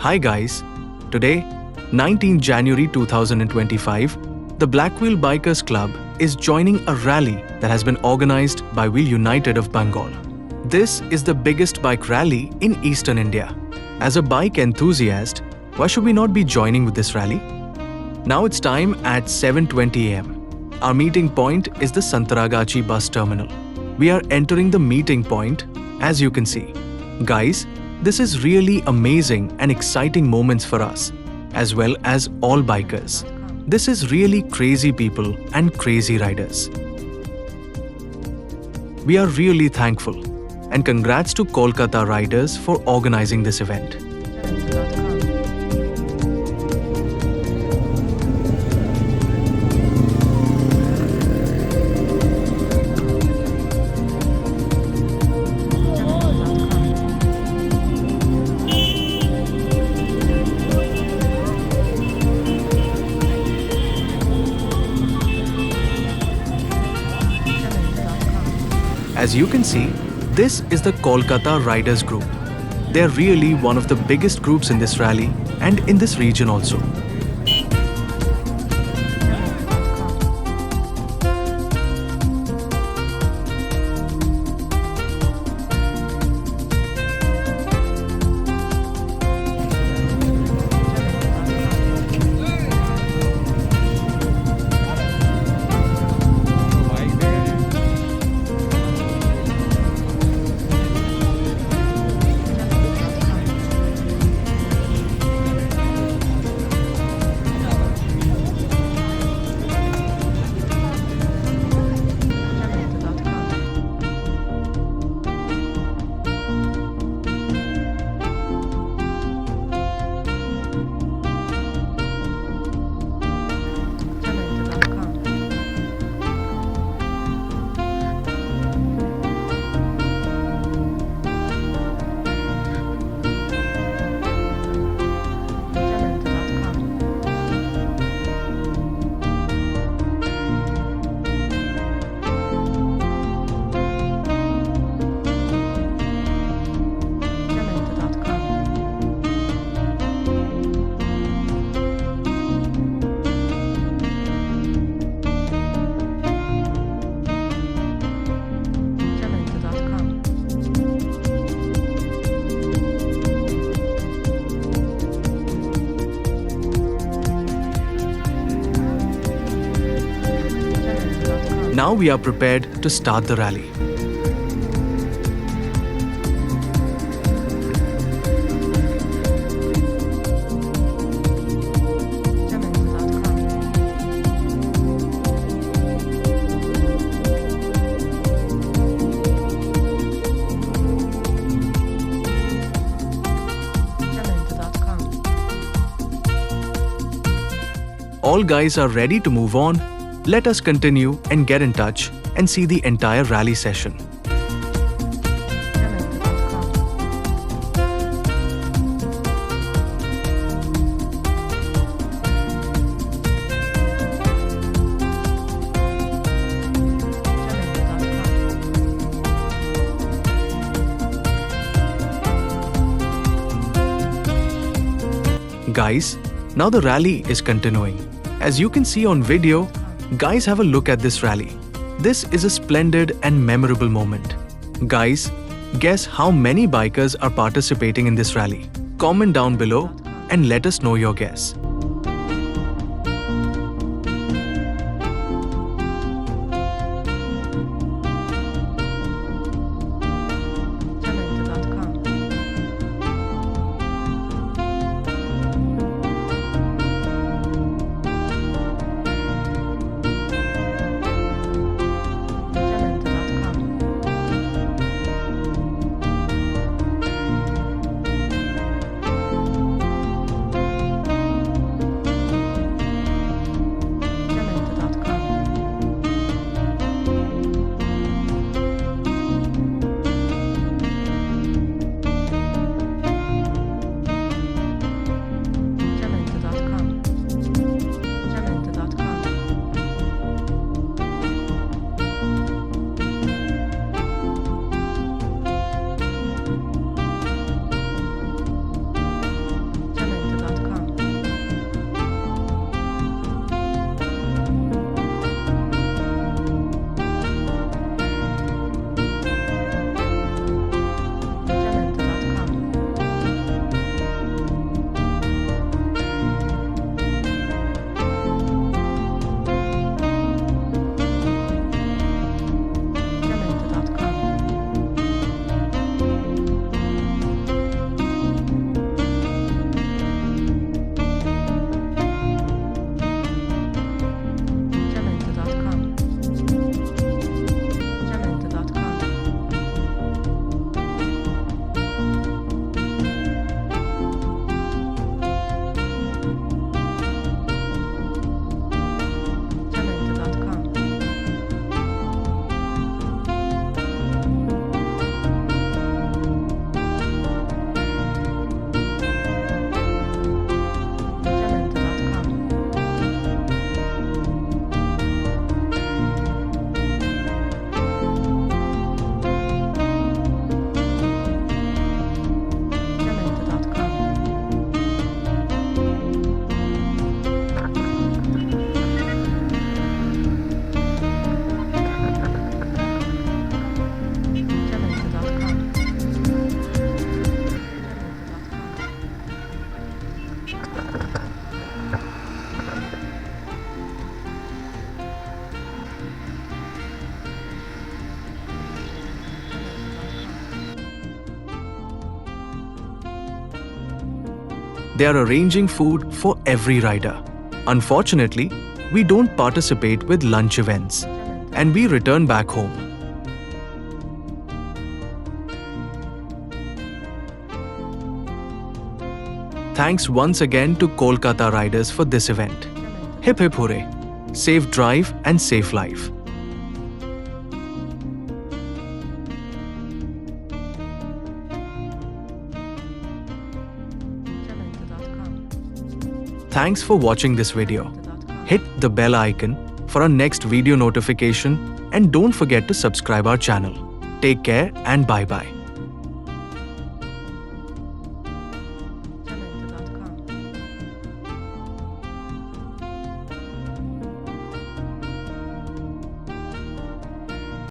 Hi guys, today, 19 January 2025, the Blackwheel Bikers Club is joining a rally that has been organized by Wheel United of Bengal. This is the biggest bike rally in Eastern India. As a bike enthusiast, why should we not be joining with this rally? Now it's time at 7:20 am. Our meeting point is the Santaragachi bus terminal. We are entering the meeting point, as you can see. Guys, this is really amazing and exciting moments for us, as well as all bikers. This is really crazy people and crazy riders. We are really thankful, and congrats to Kolkata riders for organizing this event. As you can see, this is the Kolkata Riders Group. They are really one of the biggest groups in this rally and in this region also. Now we are prepared to start the rally. All guys are ready to move on. Let us continue and get in touch and see the entire rally session. Guys, now the rally is continuing. As you can see on video, guys, have a look at this rally. This is a splendid and memorable moment. Guys, guess how many bikers are participating in this rally? Comment down below and let us know your guess. They are arranging food for every rider. Unfortunately, we don't participate with lunch events, and we return back home. Thanks once again to Kolkata riders for this event. Hip hip hooray! Safe drive and safe life. Thanks for watching this video. Hit the bell icon for our next video notification and don't forget to subscribe our channel. Take care and bye-bye.